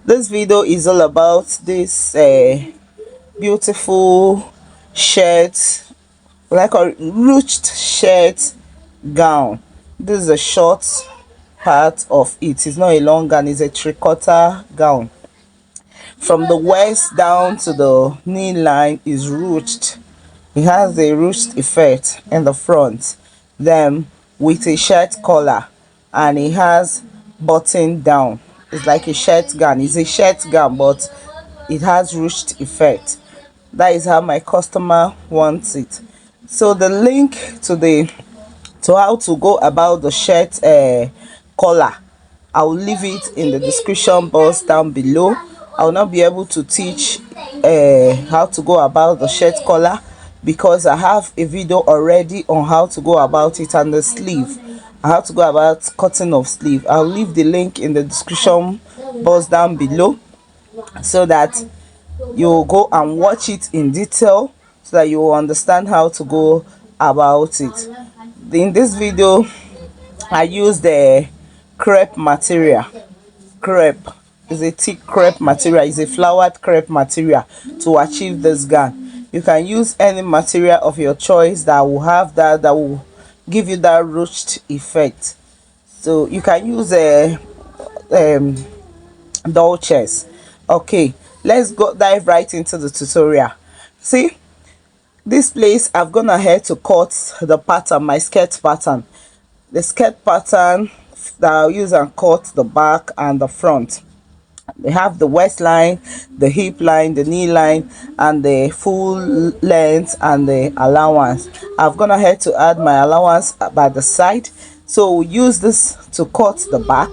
This video is all about this beautiful shirt, like a ruched shirt gown. This is a short part of it. It's not a long gown, it's a three-quarter gown. From the waist down to the knee line is ruched. It has a ruched effect in the front, then with a shirt collar, and it has button down. It's like a shirt gown. It's a shirt gown, but it has ruched effect. That is how my customer wants it. So the link to how to go about the shirt collar, I'll leave it in the description box down below. I will not be able to teach how to go about the shirt collar because I have a video already on how to go about it, and the sleeve, how to go about cutting of sleeve. I'll leave the link in the description box down below so that you go and watch it in detail, so that you will understand how to go about it. In this video I use the crepe material. Crepe is a thick crepe material, is a flowered crepe material to achieve this gown. You can use any material of your choice that will have that will give you that ruched effect. So you can use a RUCHED. Okay, let's go dive right into the tutorial. See, this place I've gone ahead to cut the pattern, my skirt pattern, the skirt pattern that I'll use and cut the back and the front. They have the waistline, the hip line, the knee line, and the full length and the allowance. I've gone ahead to add my allowance by the side, so we'll use this to cut the back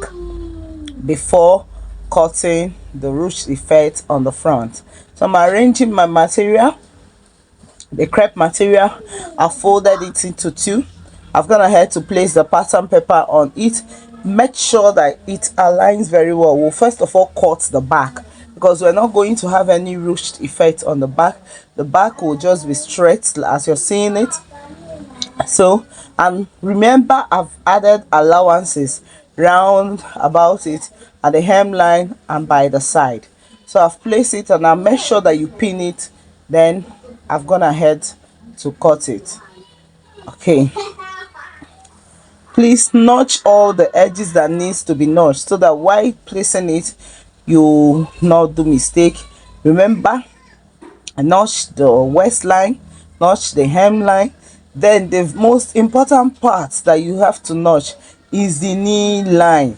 before cutting the ruched effect on the front. So I'm arranging my material, the crepe material. I folded it into two. I've gone ahead to place the pattern paper on it. Make sure that it aligns very well. We'll first of all cut the back because we're not going to have any ruched effect on the back. The back will just be straight as you're seeing it. So, and remember, I've added allowances round about it at the hemline and by the side. So I've placed it, and I'll make sure that you pin it. Then I've gone ahead to cut it. Okay, please notch all the edges that needs to be notched, so that while placing it you not do mistake. Remember, notch the waistline, notch the hemline. Then the most important part that you have to notch is the knee line.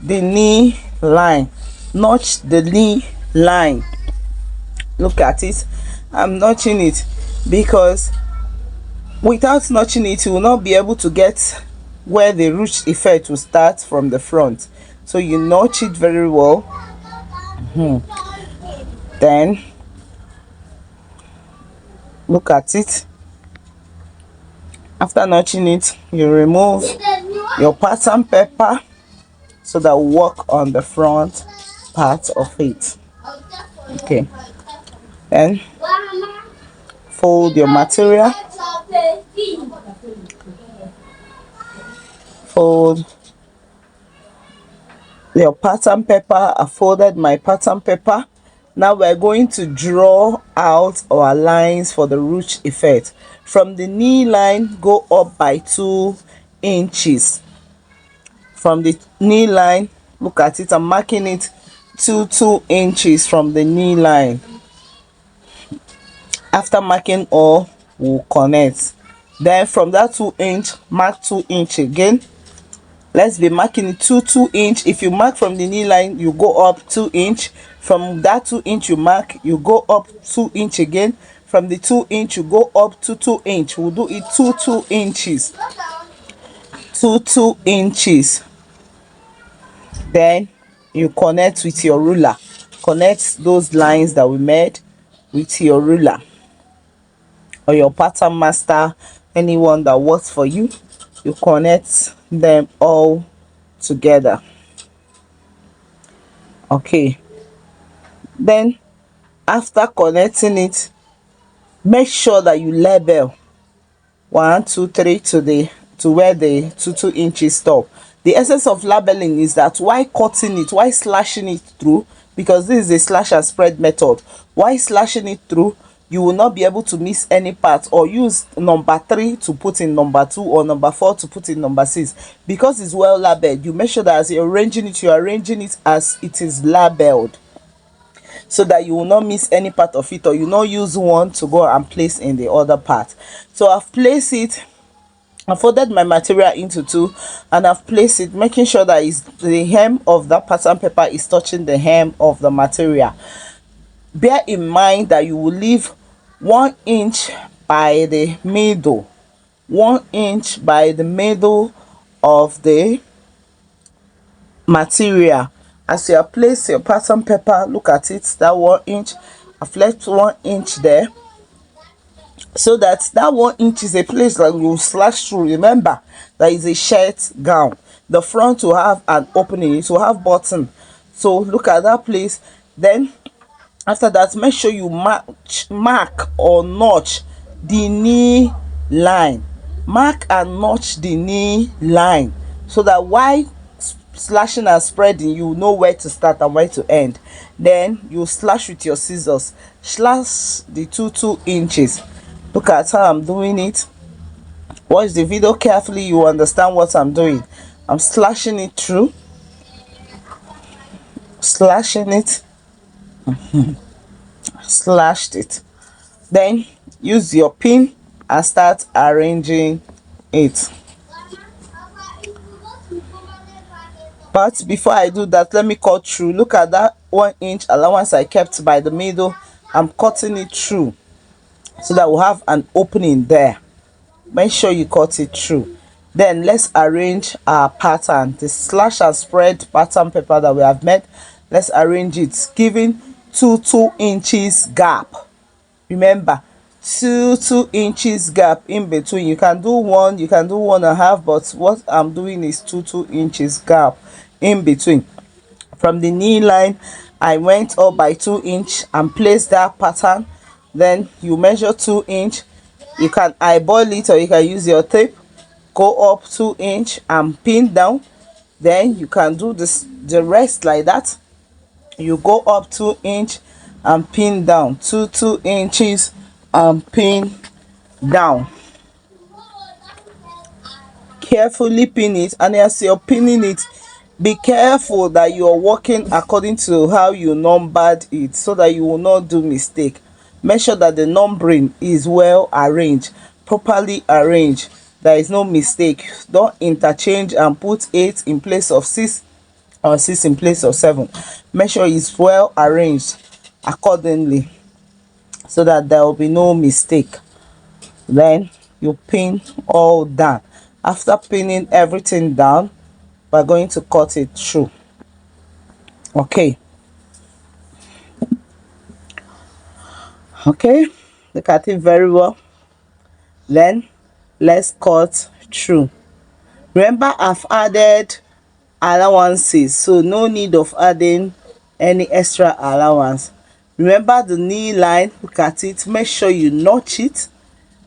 The knee line, notch the knee line. Look at it, I'm notching it because without notching it you will not be able to get where the ruched effect will start from the front. So you notch it very well. Then look at it. After notching it, you remove your pattern paper so that will work on the front part of it. Okay, then fold your material, fold your pattern paper. I folded my pattern paper. Now we're going to draw out our lines for the ruched effect. From the knee line, go up by 2 inches. From the knee line, look at it, I'm marking it to 2 inches from the knee line. After marking all, we'll connect. Then from that 2 inch, mark 2 inch again. Let's be marking it to 2 inch. If you mark from the knee line, you go up 2 inch. From that 2 inch you mark, you go up 2 inch again. From the 2 inch you go up to 2 inch. We'll do it 2 inches. 2 inches. Then you connect with your ruler. Connect those lines that we made with your ruler or your pattern master, anyone that works for you. You connect them all together. Okay, then after connecting it, make sure that you label 1 2 3 to where the 2 inches stop. The essence of labeling is that why cutting it, why slashing it through, because this is a slash and spread method. Why slashing it through, you will not be able to miss any part, or use number 3 to put in number 2 or number 4 to put in number 6, because it's well labeled. You make sure that as you're arranging it, you're arranging it as it is labeled, so that you will not miss any part of it, or you not use one to go and place in the other part. So I've placed it, I folded my material into 2, and I've placed it, making sure that the hem of that pattern paper is touching the hem of the material. Bear in mind that you will leave 1 inch by the middle, 1 inch by the middle of the material. As you place your pattern paper, look at it, that 1 inch, I've left 1 inch there, so that 1 inch is a place that you slash through. Remember that is a shirt gown. The front will have an opening, it will have button, so look at that place. Then after that, make sure you mark or notch the knee line, mark and notch the knee line, so that while slashing and spreading, you know where to start and where to end. Then you slash with your scissors, slash the 2 inches. Look at how I'm doing it. Watch the video carefully, you understand what I'm doing. I'm slashing it through, slashing it, slashed it. Then use your pin and start arranging it. But before I do that, let me cut through. Look at that 1 inch allowance I kept by the middle. I'm cutting it through, so that we'll have an opening there. Make sure you cut it through. Then let's arrange our pattern, the slash and spread pattern paper that we have made. Let's arrange it, giving 2 inches gap. Remember, 2 inches gap in between. You can do 1, you can do 1.5, but what I'm doing is 2 inches gap in between. From the knee line, I went up by 2 inch and placed that pattern. Then you measure 2 inch. You can eyeball it, or you can use your tape. Go up 2 inch and pin down. Then you can do the rest like that. You go up 2 inch and pin down, 2 inches and pin down. Carefully pin it, and as you're pinning it, be careful that you're working according to how you numbered it, so that you will not do mistake. Make sure that the numbering is well arranged, properly arranged. There is no mistake. Don't interchange and put 8 in place of 6 or 6 in place of 7. Make sure it's well arranged accordingly, so that there will be no mistake. Then you pin all down. After pinning everything down, we're going to cut it through. Okay, look at it very well. Then let's cut through. Remember, I've added allowances, so no need of adding any extra allowance. Remember the knee line, look at it, make sure you notch it,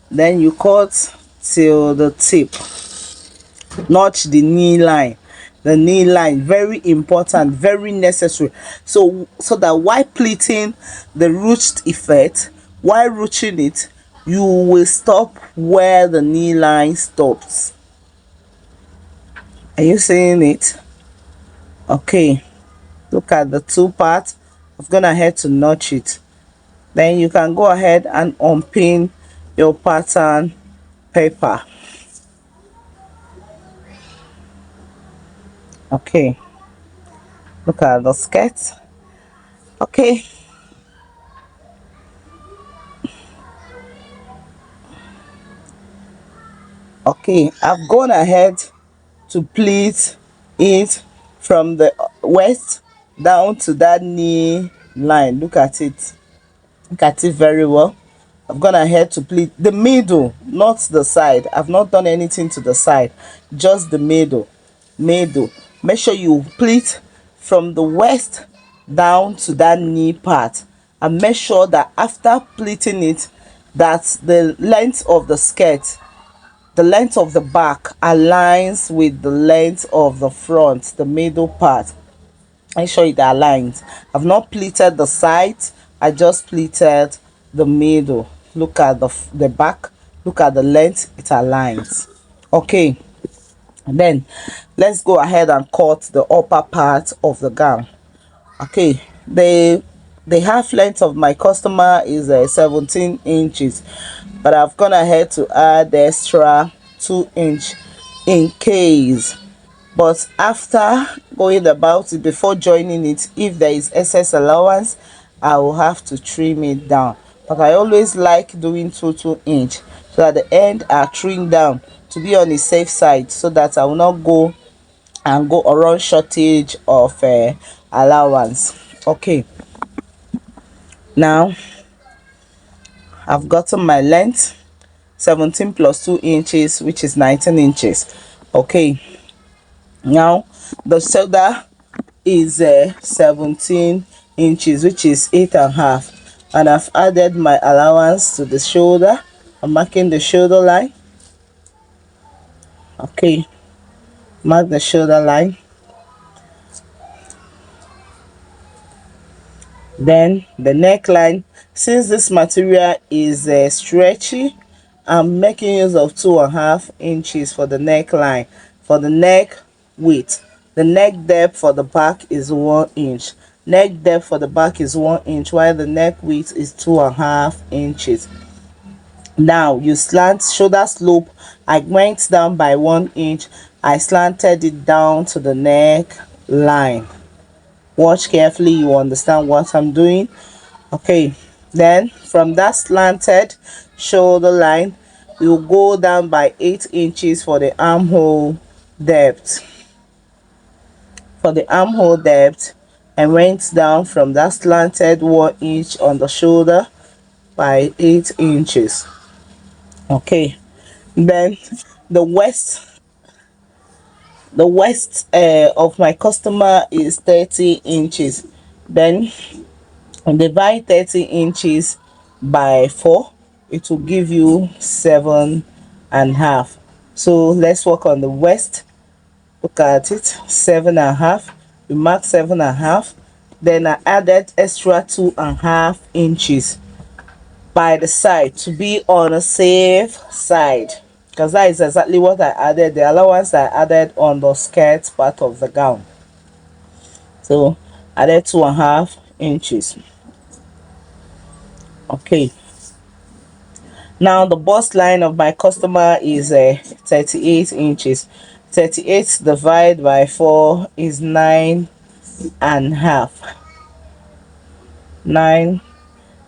then you cut till the tip. Notch the knee line. The knee line, very important, very necessary, so that while pleating the ruched effect, while ruching it, you will stop where the knee line stops. Are you seeing it? Okay, look at the 2 parts. I've gone ahead to notch it. Then you can go ahead and unpin your pattern paper. Okay, look at the skirt. Okay, I've gone ahead to pleat it from the waist down to that knee line. Look at it, very well. I've gone ahead to pleat the middle, not the side. I've not done anything to the side, just the middle. Make sure you pleat from the waist down to that knee part, and make sure that after pleating it, that the length of the skirt the length of the back aligns with the length of the front, the middle part. Make sure it aligns. I've not pleated the sides, I just pleated the middle. Look at the back, look at the length, it aligns. Okay, and then let's go ahead and cut the upper part of the gown. Okay, the half length of my customer is 17 inches, but I've gone ahead to add the extra 2 inch in case. But after going about it, before joining it, if there is excess allowance, I will have to trim it down. But I always like doing 2 inch, so at the end I trim down to be on the safe side, so that I will not go and go around shortage of allowance. Okay, now I've gotten my length 17 plus 2 inches, which is 19 inches. Okay, now the shoulder is 17 inches, which is 8.5, and I've added my allowance to the shoulder. I'm marking the shoulder line. Okay, mark the shoulder line. Then the neckline, since this material is stretchy, I'm making use of 2.5 inches for the neckline. For the neck width, the neck depth for the back is 1 inch. Neck depth for the back is 1 inch, while the neck width is 2.5 inches. Now you slant shoulder slope, I went down by 1 inch. I slanted it down to the neck line. Watch carefully, you understand what I'm doing. Okay, then from that slanted shoulder line, we will go down by 8 inches for the armhole depth. For the armhole depth, I went down from that slanted 1 inch on the shoulder by 8 inches. Okay, then the waist of my customer is 30 inches. Then divide 30 inches by 4, it will give you 7.5. So let's work on the waist. Look at it, 7.5. We mark 7.5. Then I added extra 2.5 inches by the side to be on a safe side, because that is exactly what I added, the allowance I added on the skirt part of the gown. So added 2.5 inches. Okay, now the bust line of my customer is 38 inches. 38 divided by 4 is 9.5.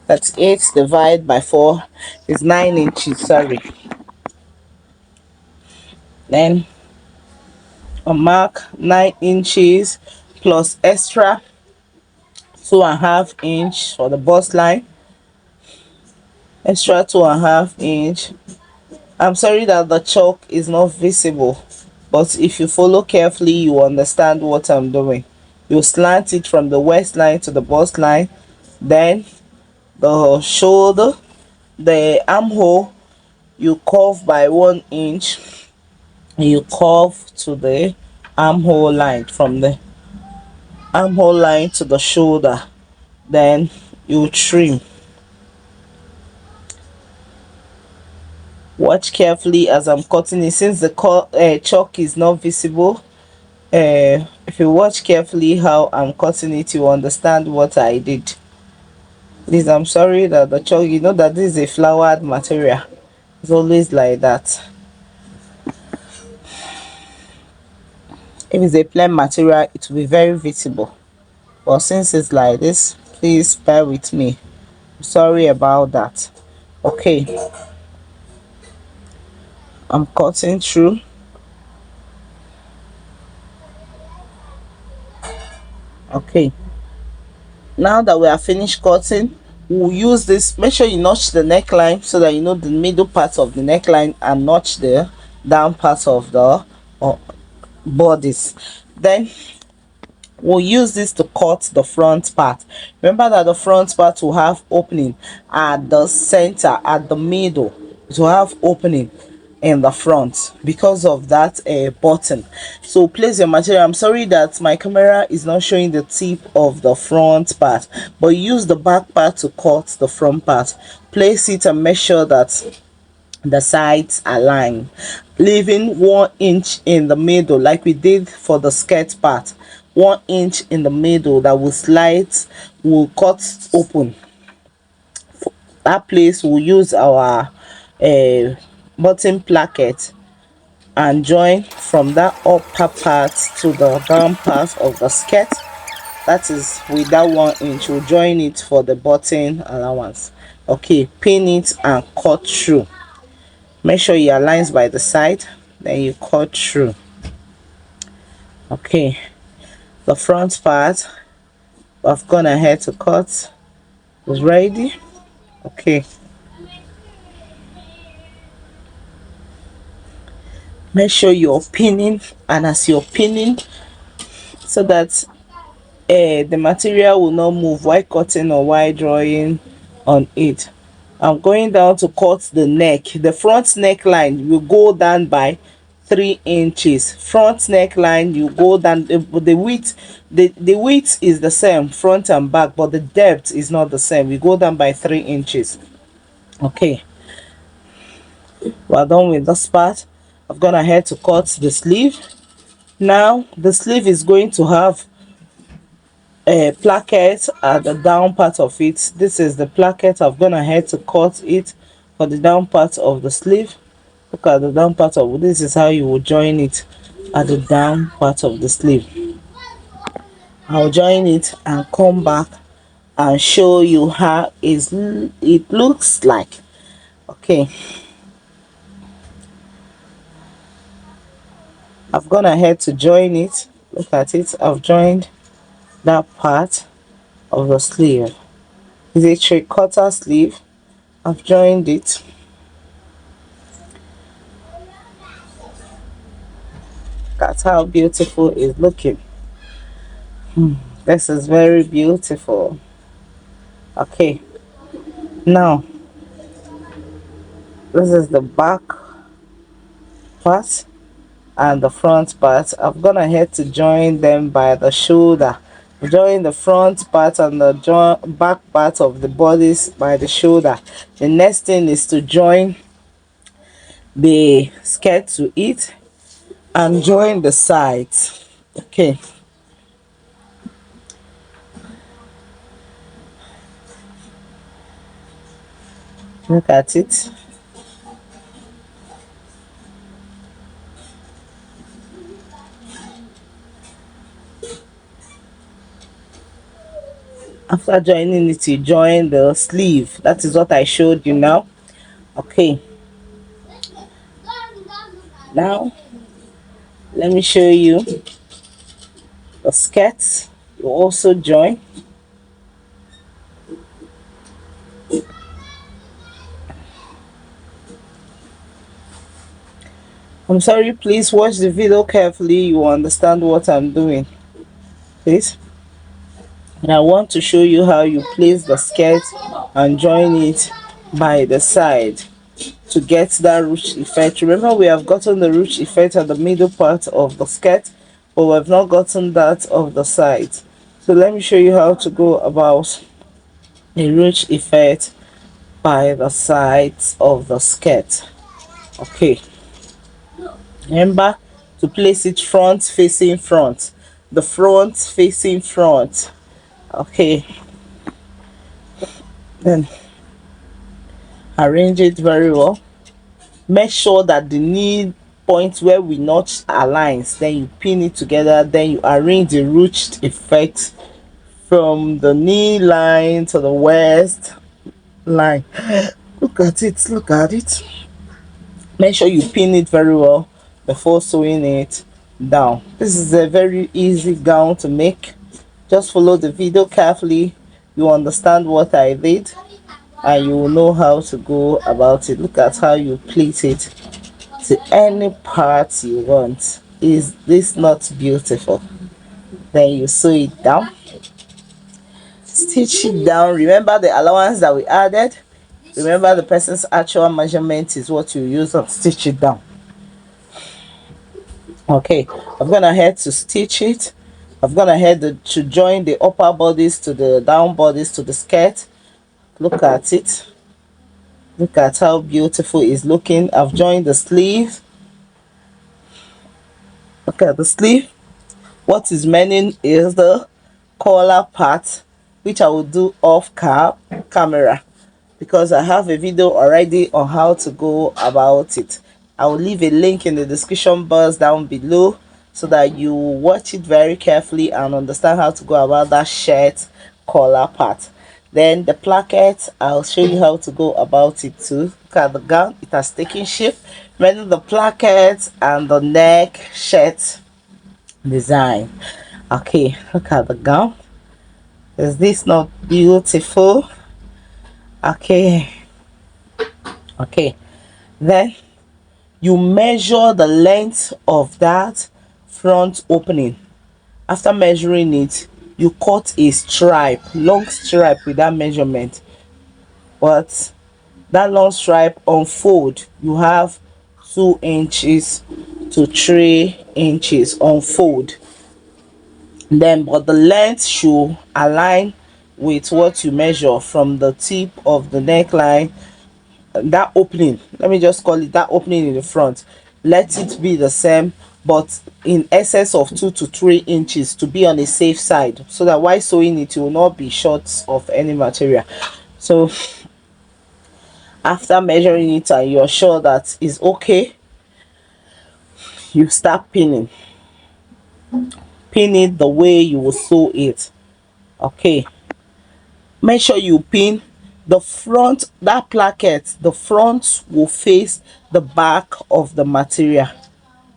38 divided by 4 is 9 inches, sorry. Then I mark 9 inches plus extra 2.5 inch for the bust line. Extra 2.5 inch. I'm sorry that the chalk is not visible, but if you follow carefully, you understand what I'm doing. You slant it from the waistline to the bust line, then the shoulder, the armhole, you curve by 1 inch, and you curve to the armhole line, from the armhole line to the shoulder. Then you trim. Watch carefully as I'm cutting it, since the chalk is not visible. If you watch carefully how I'm cutting it, you understand what I did. Please, I'm sorry that the chalk, you know that this is a flowered material, it's always like that. If it's a plain material, it will be very visible, but since it's like this, please bear with me. Sorry about that. Okay, I'm cutting through. Okay, now that we are finished cutting, we'll use this. Make sure you notch the neckline so that you know the middle part of the neckline, and notch the down part of the bodice. Then we'll use this to cut the front part. Remember that the front part will have opening at the center, at the middle, it will have opening. in the front because of that button. So place your material. I'm sorry that my camera is not showing the tip of the front part, but use the back part to cut the front part. Place it and make sure that the sides align, leaving 1 inch in the middle like we did for the skirt part. 1 inch in the middle that will cut open. That place we'll use our button placket and join from that upper part to the down part of the skirt. That is with that 1 inch. We'll join it for the button allowance. Okay, pin it and cut through. Make sure it aligns by the side, then you cut through. Okay, the front part I've gone ahead to cut is ready. Okay, make sure you're pinning, and as you're pinning, so that the material will not move while cutting or while drawing on it. I'm going down to cut the neck. The front neckline will go down by 3 inches. Front neckline, you go down the width. The width is the same front and back, but the depth is not the same. We go down by 3 inches. Okay, we're done with this part. I've gone ahead to cut the sleeve. Now the sleeve is going to have a placket at the down part of it. This is the placket. I've gone ahead to cut it for the down part of the sleeve. Look at the down part of this. Is how you will join it at the down part of the sleeve. I'll join it and come back and show you how it looks like. Okay, I've gone ahead to join it. Look at it. I've joined that part of the sleeve. It's a 3/4 sleeve. I've joined it. That's how beautiful it's looking. This is very beautiful. Okay, now this is the back part and the front part. I've gone ahead to join them by the shoulder. Join the front part and the back part of the bodice by the shoulder. The next thing is to join the skirt to it and join the sides. Okay, look at it. After joining it, you join the sleeve. That is what I showed you now. Okay, now let me show you the skirt. You also join. I'm sorry, please watch the video carefully. You will understand what I'm doing, please. And I want to show you how you place the skirt and join it by the side to get that ruched effect. Remember, we have gotten the ruched effect at the middle part of the skirt, but we have not gotten that of the sides. So let me show you how to go about the ruched effect by the sides of the skirt. Okay, remember to place it front facing front, the front facing front. Okay, then arrange it very well. Make sure that the knee point where we notch aligns, then you pin it together, then you arrange the ruched effect from the knee line to the waist line. Look at it, look at it. Make sure you pin it very well before sewing it down. This is a very easy gown to make. Just follow the video carefully. You understand what I did and you will know how to go about it. Look at how you pleat it to any part you want. Is this not beautiful? Then you sew it down, stitch it down. Remember the allowance that we added. Remember, the person's actual measurement is what you use and stitch it down. Okay, I've gone ahead to stitch it. I've gone ahead to join the upper bodice to the down bodice to the skirt. Look at it. Look at how beautiful it's looking. I've joined the sleeve. Look at the sleeve. What is remaining is the collar part, which I will do off camera, because I have a video already on how to go about it. I will leave a link in the description box down below so that you watch it very carefully and understand how to go about that shirt collar part. Then the placket, I'll show you how to go about it too. Look at the gown, it has taken shape. Remember the placket and the neck shirt design. Okay, look at the gown. Is this not beautiful? Okay, then you measure the length of that front opening. After measuring it, you cut a stripe, long stripe with that measurement. But that long stripe unfold, you have 2 inches to 3 inches unfold. Then but the length should align with what you measure from the tip of the neckline. That opening, let me just call it that opening in the front, let it be the same, but in excess of 2 to 3 inches to be on the safe side, so that while sewing it, you will not be short of any material. So after measuring it and you're sure that is okay, you start pinning. Pin it the way you will sew it. Okay, make sure you pin the front. That placket, the front will face the back of the material.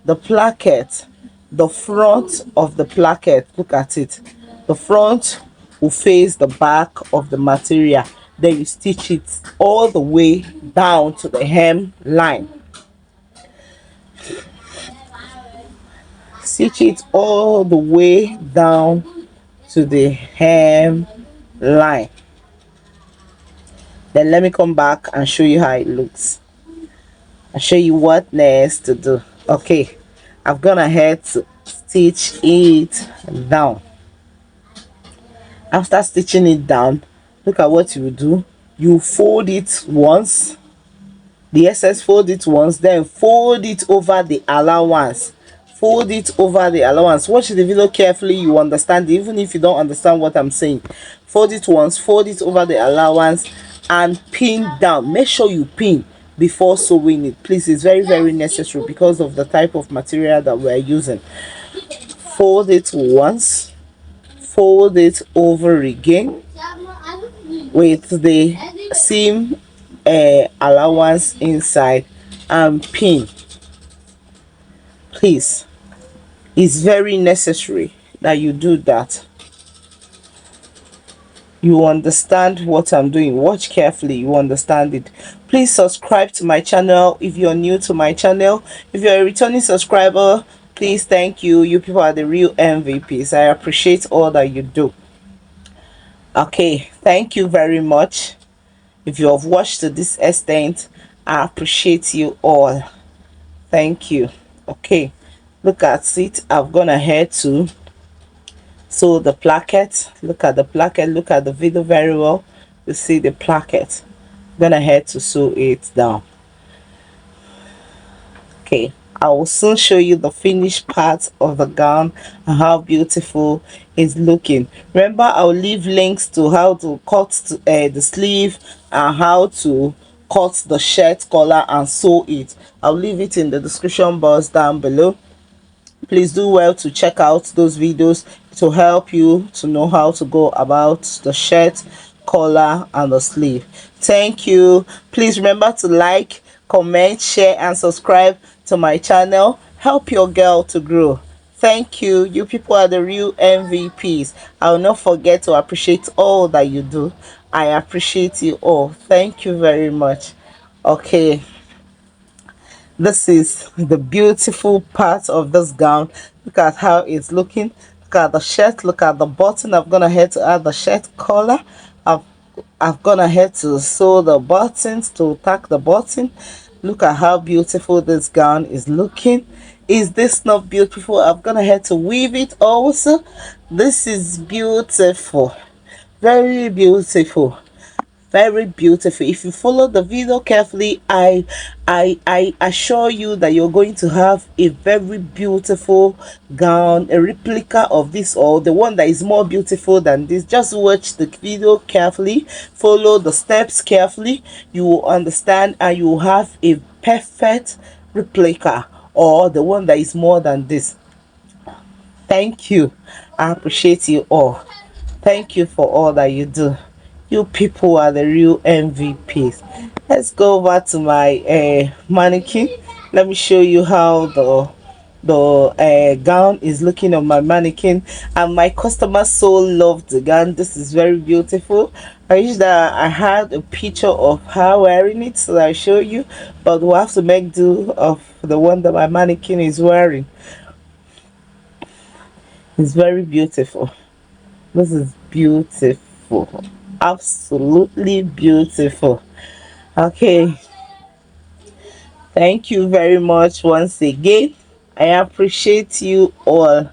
The placket, the front of the placket, look at it, the front will face the back of the material. Then you stitch it all the way down to the hem line. Stitch it all the way down to the hem line. Then let me come back and show you how it looks. I'll show you what next to do. Okay, I've gone ahead to stitch it down. After stitching it down, look at what you do. You fold it once, the excess, fold it once, then fold it over the allowance. Fold it over the allowance. Watch the video carefully, you understand, even if you don't understand what I'm saying. Fold it once, fold it over the allowance, and pin down. Make sure you pin before sewing it, please. It's very, very necessary because of the type of material that we're using. Fold it once, fold it over again with the seam allowance inside, and pin. Please, it's very necessary that you do that. You understand what I'm doing. Watch carefully, you understand it. Please subscribe to my channel if you're new to my channel. If you're a returning subscriber, please, thank you. You people are the real MVPs. I appreciate all that you do. Okay, thank you very much. If you have watched to this extent, I appreciate you all. Thank you. Okay, look at it. I've gone ahead to sew the placket. Look at the placket. Look at the video very well. You see the placket. Gone ahead to sew it down. Okay, I will soon show you the finished part of the gown and how beautiful it's looking. Remember, I'll leave links to how to cut the sleeve and how to cut the shirt collar and sew it. I'll leave it in the description box down below. Please do well to check out those videos to help you to know how to go about the shirt collar and the sleeve. Thank you. Please remember to like, comment, share and subscribe to my channel. Help your girl to grow. Thank you. You people are the real MVPs. I will not forget to appreciate all that you do. I appreciate you all. Thank you very much. Okay, this is the beautiful part of this gown. Look at how it's looking. Look at the shirt. Look at the button. I've gone ahead to add the shirt collar. I've I've gone ahead to sew the buttons, to tack the button. Look at how beautiful this gown is looking. Is this not beautiful? I've gone ahead to weave it also. This is beautiful, very beautiful, very beautiful. If you follow the video carefully, I assure you that you're going to have a very beautiful gown, a replica of this, or the one that is more beautiful than this. Just watch the video carefully, follow the steps carefully, you will understand, and you will have a perfect replica, or the one that is more than this. Thank you. I appreciate you all. Thank you for all that you do. You people are the real MVPs. Let's go over to my mannequin. Let me show you how the gown is looking on my mannequin, and my customer so loved the gown. This is very beautiful. I wish that I had a picture of her wearing it so that I show you, but we'll have to make do of the one that my mannequin is wearing. It's very beautiful. This is beautiful. Absolutely beautiful. Okay. Thank you very much once again. I appreciate you all.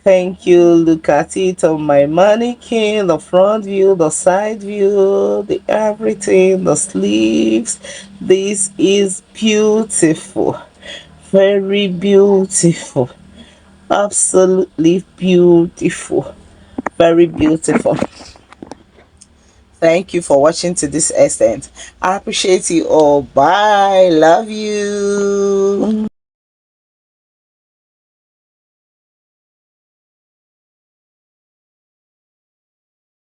Thank you. Look at it on my mannequin, the front view, the side view, the everything, the sleeves. This is beautiful. Very beautiful. Absolutely beautiful. Very beautiful. Thank you for watching to this extent. I appreciate you all. Bye. Love you.